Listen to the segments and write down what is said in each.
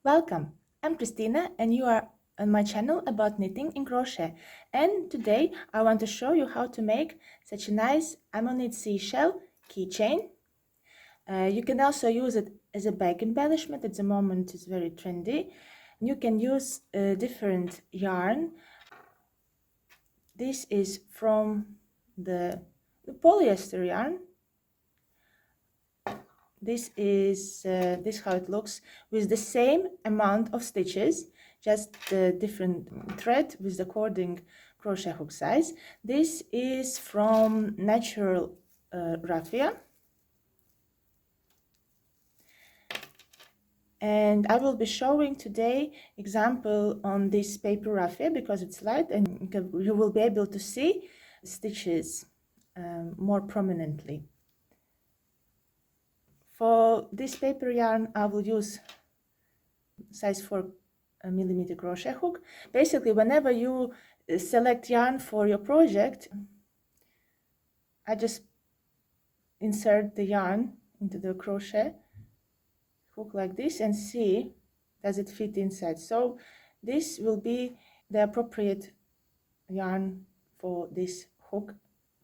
Welcome, I'm Kristina and you are on my channel about knitting and crochet, and today I want to show you how to make such a nice Amigurumi seashell keychain. You can also use it as a bag embellishment. At the moment it's very trendy. You can use different yarn. This is from the polyester yarn. This is how it looks with the same amount of stitches, just the different thread with the according crochet hook size. This is from natural raffia, and I will be showing today example on this paper raffia because it's light and you will be able to see stitches more prominently. For this paper yarn I will use size 4mm crochet hook. Basically, whenever you select yarn for your project, I just insert the yarn into the crochet hook like this and see does it fit inside. So this will be the appropriate yarn for this hook,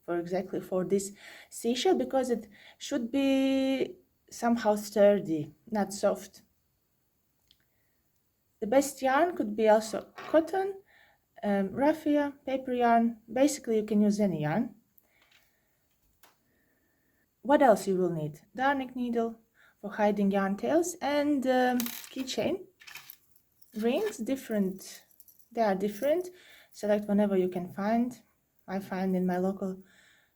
for exactly for this seashell, because it should be somehow sturdy, not soft. The best yarn could be also cotton, raffia, paper yarn. Basically you can use any yarn. What else you will need? Darning needle for hiding yarn tails, and keychain rings. They are different. Select whenever you can find. I find in my local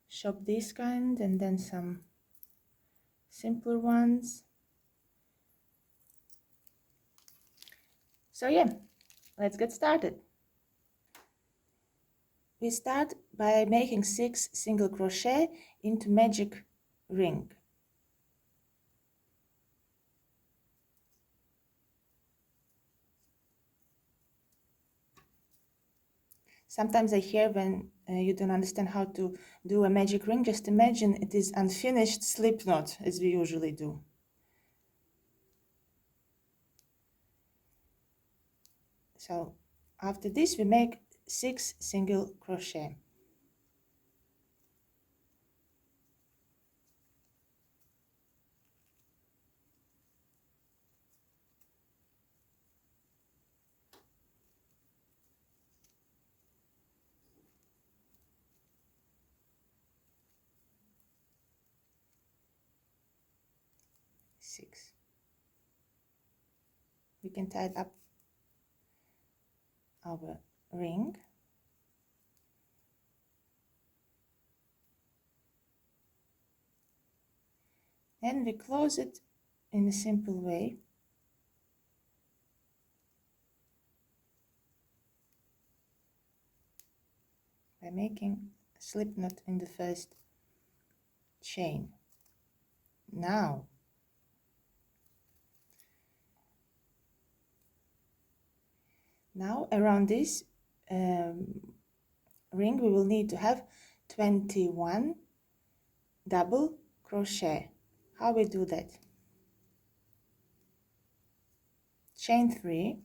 shop this kind, and then some simpler ones. So yeah, let's get started. We start by making 6 single crochet into magic ring. Sometimes I hear when you don't understand how to do a magic ring, just imagine it is unfinished slip knot as we usually do. So after this we make 6 single crochet. Six. We can tie up our ring. And we close it in a simple way. By making a slip knot in the first chain. Now around this ring we will need to have 21 double crochet. How we do that? Chain 3,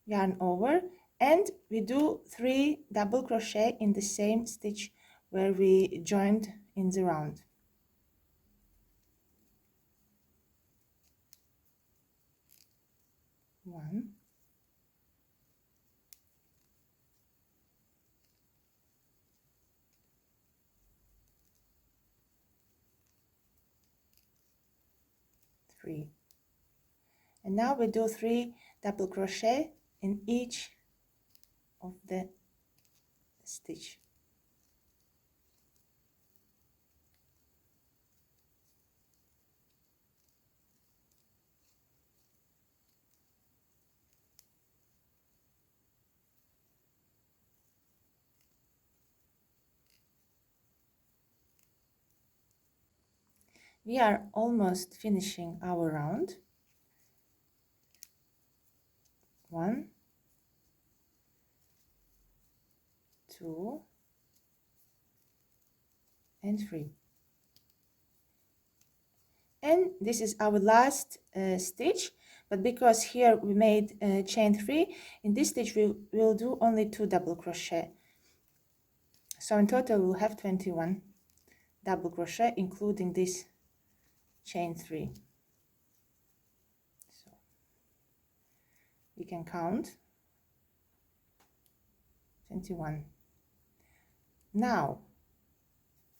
yarn over, and we do 3 double crochet in the same stitch where we joined in the round. 1, 3, and now we do 3 double crochet in each of the stitch. We are almost finishing our round. 1, 2, and 3. And this is our last stitch, but because here we made chain 3, in this stitch we will do only 2 double crochet. So in total we'll have 21 double crochet, including this chain 3. So we can count 21. Now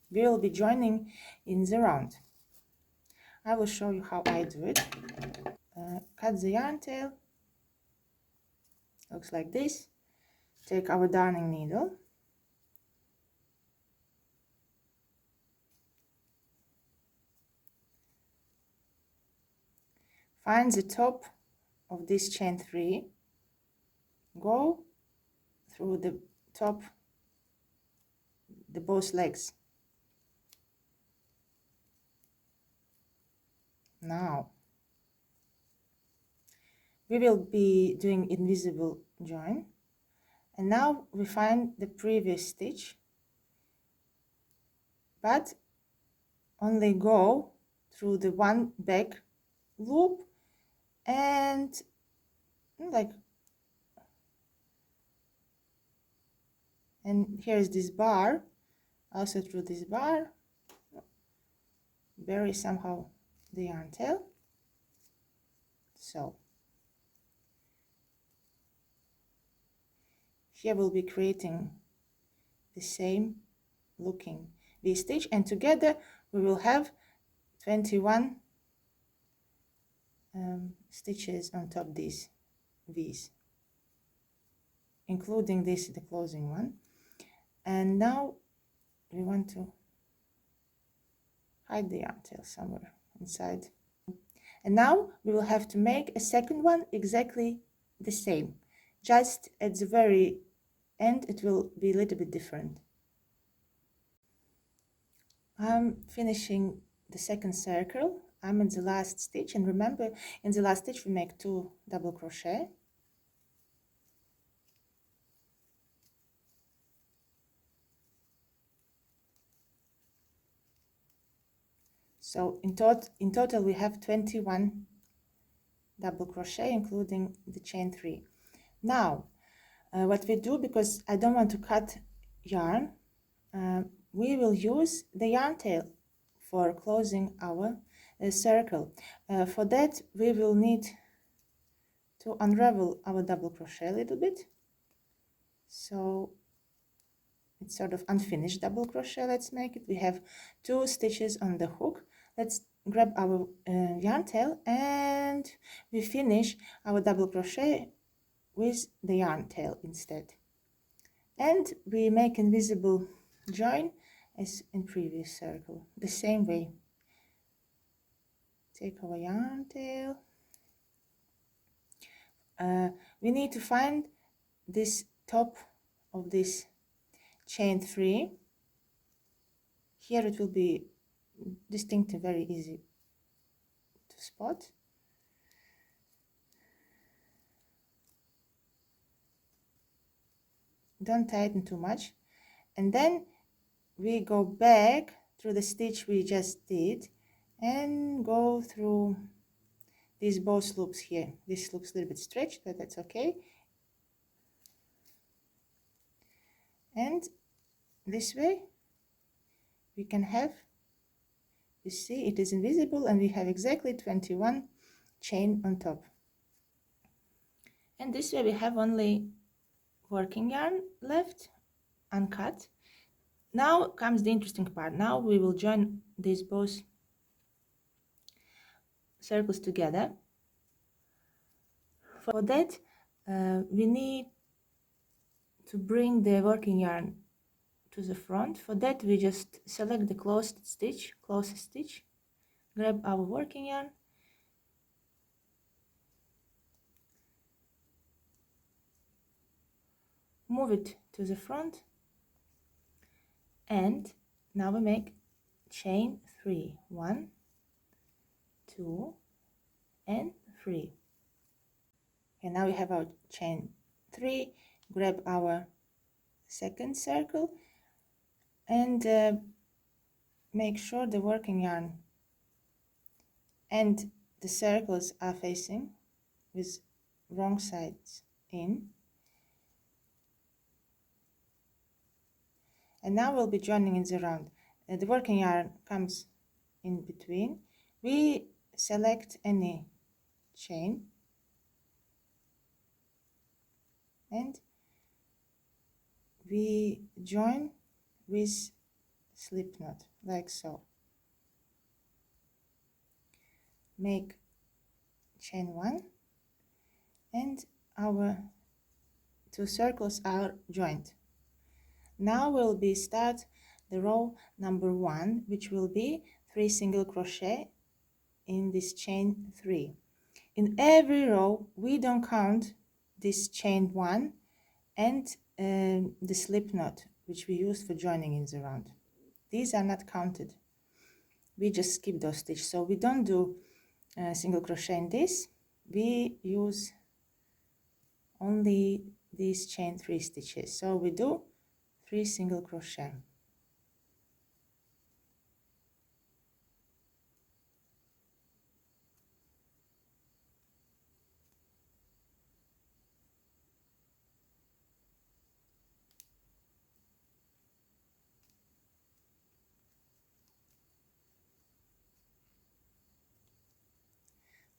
we will be joining in the round. I will show you how I do it. Cut the yarn tail, looks like this. Take our darning needle, find the top of this chain 3, go through the top, the both legs. Now we will be doing invisible join, and now we find the previous stitch, but only go through the one back loop and and here is this bar, also through this bar, bury somehow the yarn tail. So here we'll be creating the same looking V-stitch, and together we will have 21 stitches on top these V's, including this, the closing one. And now we want to hide the yarn tail somewhere inside. And now we will have to make a second one exactly the same, just at the very end it will be a little bit different. I'm finishing the second circle. I'm in the last stitch, and remember, in the last stitch we make 2 double crochet. So in total we have 21 double crochet, including the chain 3. Now what we do, because I don't want to cut yarn, we will use the yarn tail for closing our circle. For that we will need to unravel our double crochet a little bit, so it's sort of unfinished double crochet. Let's make it. We have 2 stitches on the hook. Let's grab our yarn tail, and we finish our double crochet with the yarn tail instead, and we make invisible join as in previous circle, the same way. Take our yarn tail. We need to find this top of this chain 3. Here it will be distinctly very easy to spot. Don't tighten too much, and then we go back through the stitch we just did and go through these both loops here. This looks a little bit stretched, but that's okay. And this way we can have, you see, it is invisible, and we have exactly 21 chain on top. And this way we have only working yarn left uncut. Now comes the interesting part. Now we will join these both circles together. For that we need to bring the working yarn to the front. For that we just select the closest stitch, grab our working yarn, move it to the front, and now we make chain 3, 1, 2 and 3. And now we have our chain 3. Grab our second circle and make sure the working yarn and the circles are facing with wrong sides in. And now we'll be joining in the round. The working yarn comes in between. We select any chain and we join with slip knot, like so. Make chain 1 and our 2 circles are joined. Now we'll be start the row number 1, which will be 3 single crochet in this chain 3. In every row we don't count this chain 1 and the slip knot which we use for joining in the round. These are not counted. We just skip those stitches, so we don't do single crochet in this. We use only these chain 3 stitches, so we do 3 single crochet.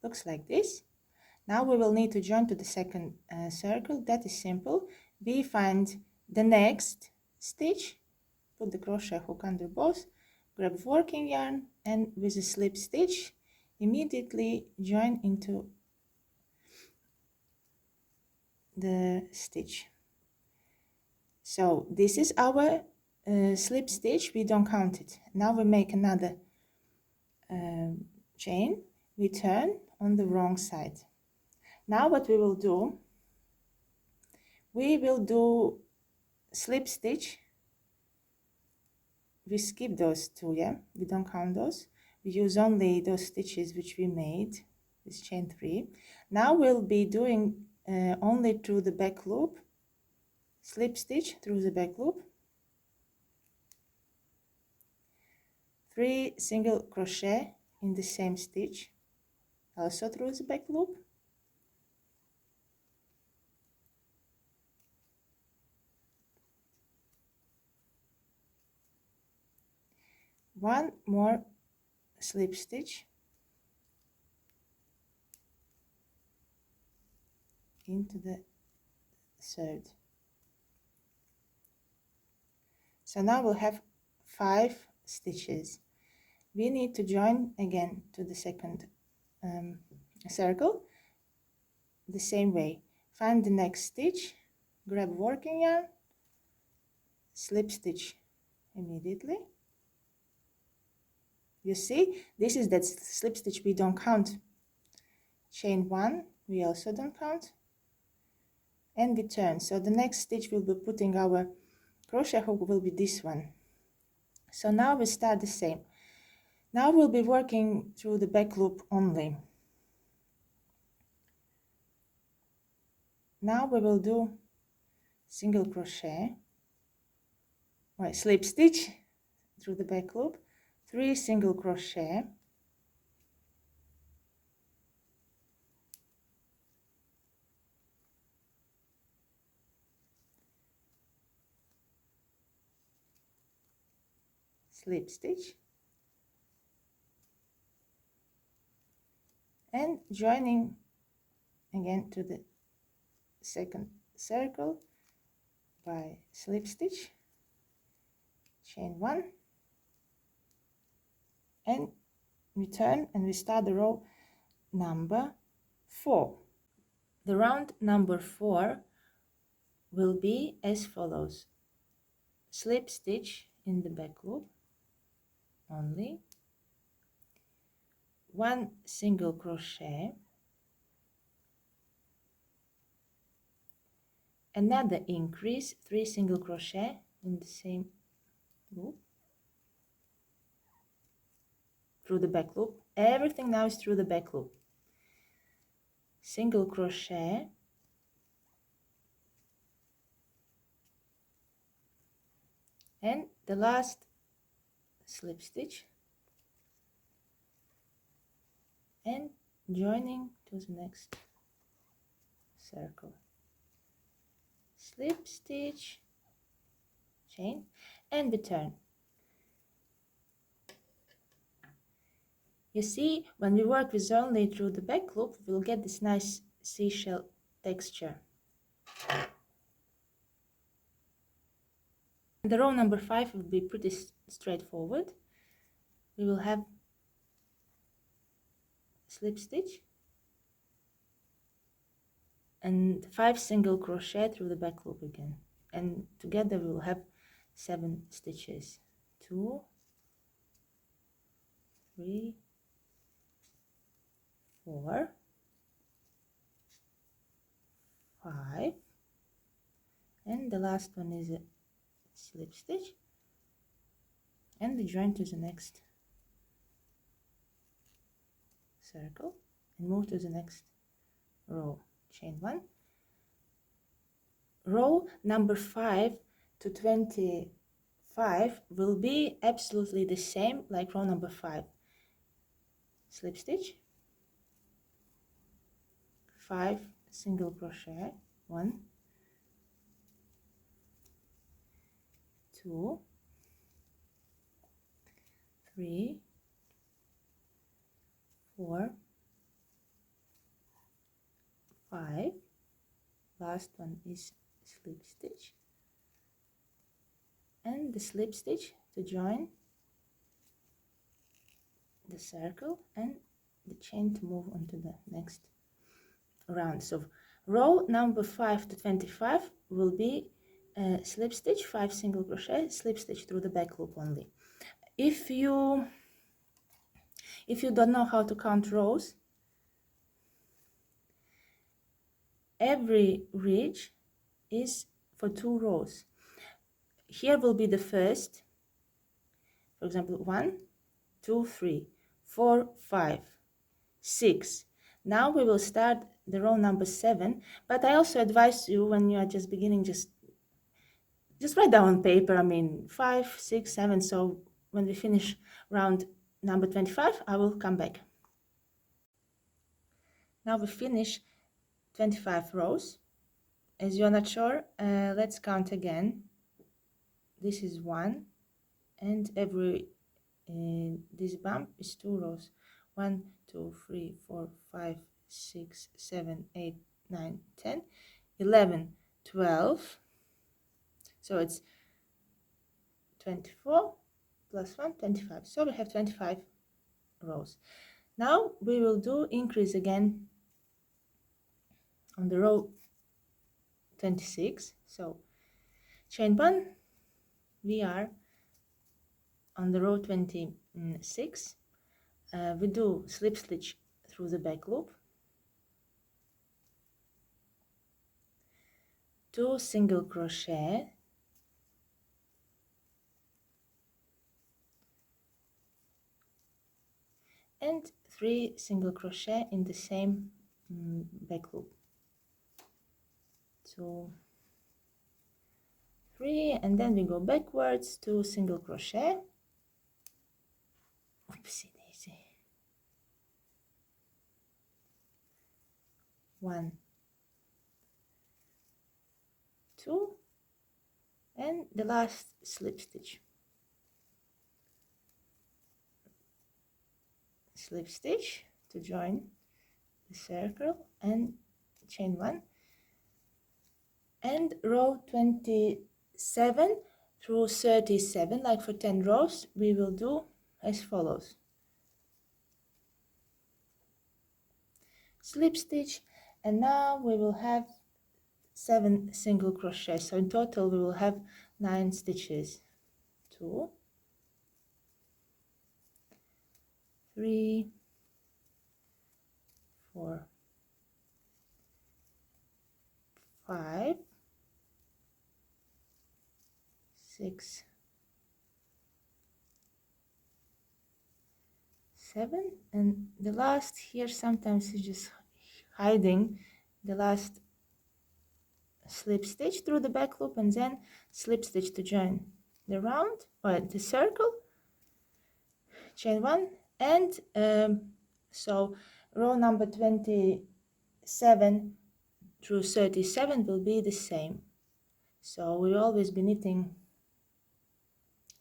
Looks like this. Now we will need to join to the second circle. That is simple. We find the next stitch, put the crochet hook under both, grab working yarn, and with a slip stitch immediately join into the stitch. So this is our slip stitch. We don't count it. Now we make another chain. We turn on the wrong side. Now what we will do, we will do slip stitch. We skip those 2, yeah, we don't count those. We use only those stitches which we made with chain 3. Now we'll be doing only through the back loop, slip stitch through the back loop, 3 single crochet in the same stitch, also through the back loop, one more slip stitch into the third. So now we'll have 5 stitches. We need to join again to the second circle the same way. Find the next stitch, grab working yarn, slip stitch immediately. You see, this is that slip stitch we don't count. Chain 1 we also don't count, and we turn. So the next stitch we'll be putting our crochet hook will be this one. So now we start the same. Now we'll be working through the back loop only. Now we will do single crochet, slip stitch through the back loop, 3 single crochet, slip stitch, and joining again to the second circle by slip stitch, chain 1, and we turn and we start the row number 4. The round number 4 will be as follows: slip stitch in the back loop only, 1 single crochet, another increase, 3 single crochet in the same loop through the back loop. Everything now is through the back loop. Single crochet, and the last slip stitch and joining to the next circle. Slip stitch, chain, and return. You see, when we work with only through the back loop, we'll get this nice seashell texture. The row number 5 will be pretty straightforward. We will have slip stitch and 5 single crochet through the back loop again, and together we will have 7 stitches. 2, 3, 4, 5, and the last one is a slip stitch and the join to the next circle and move to the next row. Chain 1. Row number 5 to 25 will be absolutely the same like row number 5. Slip stitch, 5 single crochet, 1, 2, 3, 4, 5, last one is slip stitch, and the slip stitch to join the circle and the chain to move on to the next round. So row number 5 to 25 will be slip stitch, 5 single crochet, slip stitch through the back loop only. If you don't know how to count rows, every ridge is for 2 rows. Here will be the first, for example, 1, 2, 3, 4, 5, 6. Now we will start the row number 7, but I also advise you, when you are just beginning, just write down on paper, 5, 6, 7, so when we finish round number 25, I will come back. Now we finish 25 rows. As you're not sure, let's count again. This is 1, and every this bump is 2 rows. 1, 2, 3, 4, 5, 6, 7, 8, 9, 10, 11, 12. So it's 24 plus 1, 25. So we have 25 rows. Now we will do increase again on the row 26. So chain 1, we are on the row 26. We do slip stitch through the back loop, 2 single crochet, and 3 single crochet in the same back loop. 2, 3, and then we go backwards, 2 single crochet. Oopsie daisy. 1, 2, and the last slip stitch. Slip stitch to join the circle and chain 1, and row 27 through 37, like for 10 rows, we will do as follows. Slip stitch, and now we will have 7 single crochet, so in total we will have 9 stitches. 2, 3, 4, 5, 6, 7, and the last here sometimes is just hiding the last slip stitch through the back loop, and then slip stitch to join the round or the circle, chain 1, and So row number 27 through 37 will be the same. So we will always be knitting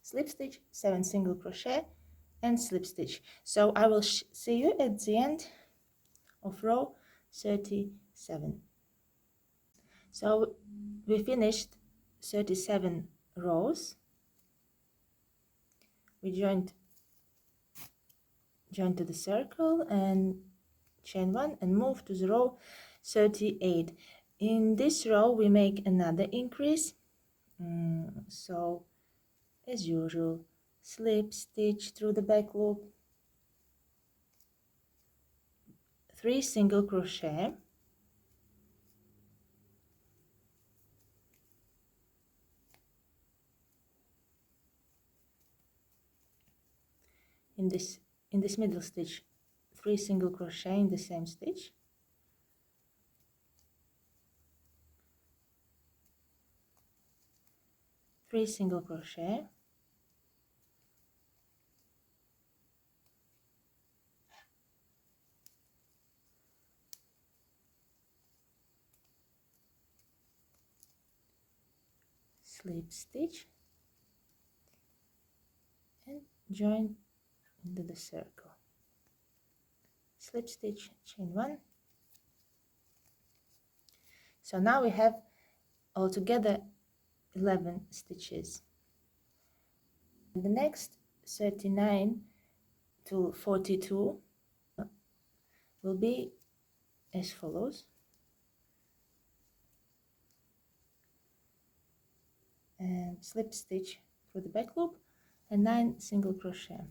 slip stitch, 7 single crochet and slip stitch. So I will see you at the end of row 37. So we finished 37 rows. We joined to the circle and chain 1 and move to the row 38. In this row we make another increase. So as usual, slip stitch through the back loop, 3 single crochet, in this middle stitch, 3 single crochet in the same stitch, three single crochet, slip stitch and join into the circle, slip stitch, chain 1. So now we have altogether 11 stitches. The next 39 to 42 will be as follows. And slip stitch through the back loop and 9 single crochet.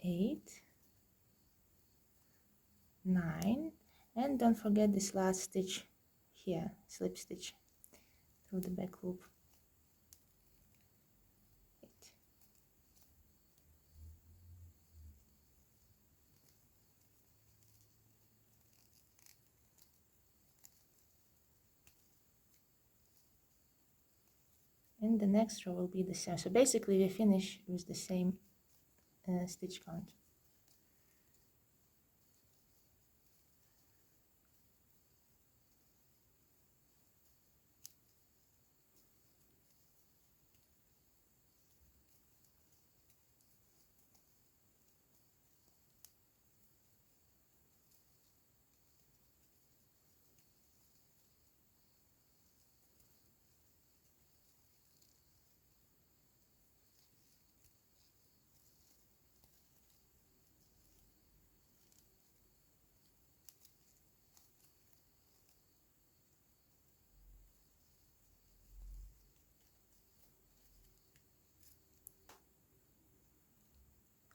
Eight, 9, and don't forget this last stitch here, slip stitch through the back loop. 8. And the next row will be the same. So basically we finish with the same stitch count.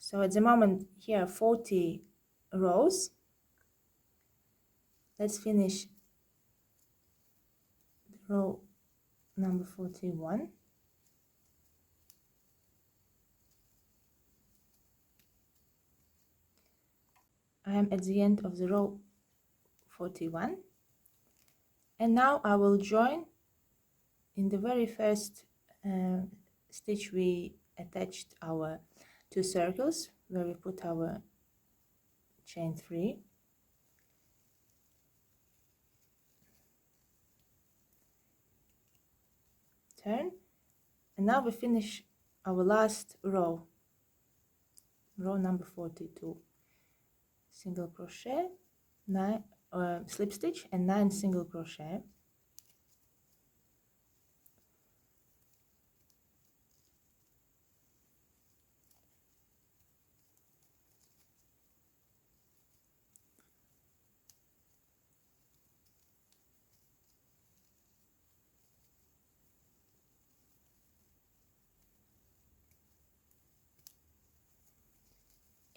So at the moment here 40 rows. Let's finish row number 41. I am at the end of the row 41, and now I will join in the very first stitch we attached our 2 circles, where we put our chain 3. Turn, and now we finish our last row, row number 42. Single crochet, 9 slip stitch and 9 single crochet.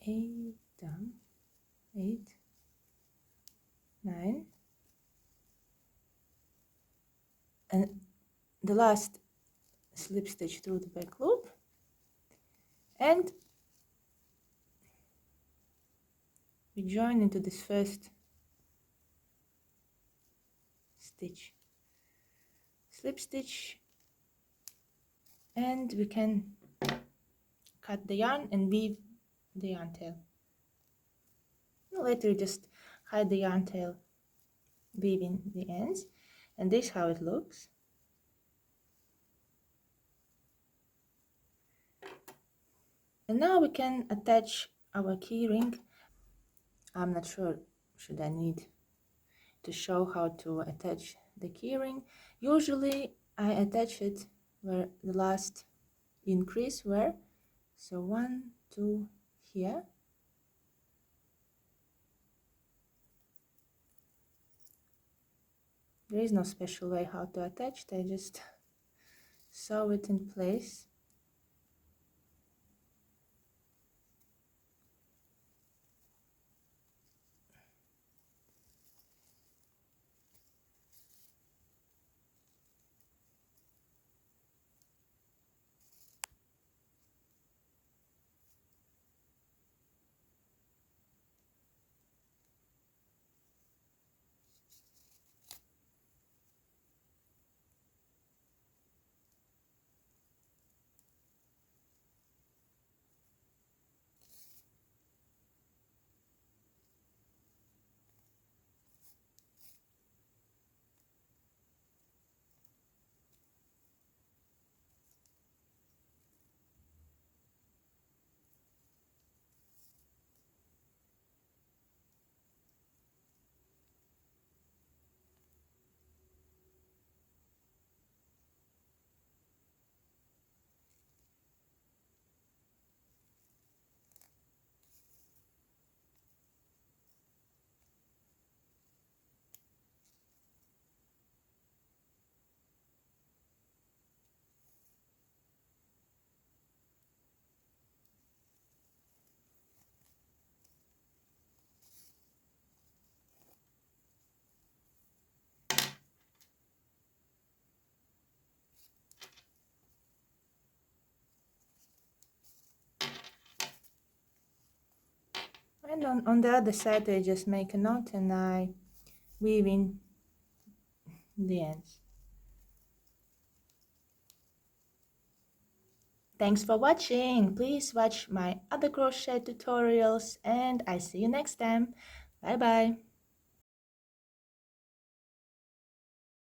Eight down, 8, 9, and the last slip stitch through the back loop, and we join into this first stitch, slip stitch, and we can cut the yarn and weave the yarn tail. Later just hide the yarn tail, weaving the ends, and this is how it looks. And now we can attach our keyring. I'm not sure should I need to show how to attach the keyring. Usually I attach it where the last increase were, so 1, 2 here. There is no special way how to attach it, I just sew it in place. And on the other side I just make a knot and I weave in the ends. Thanks for watching. Please watch my other crochet tutorials and I see you next time. Bye bye.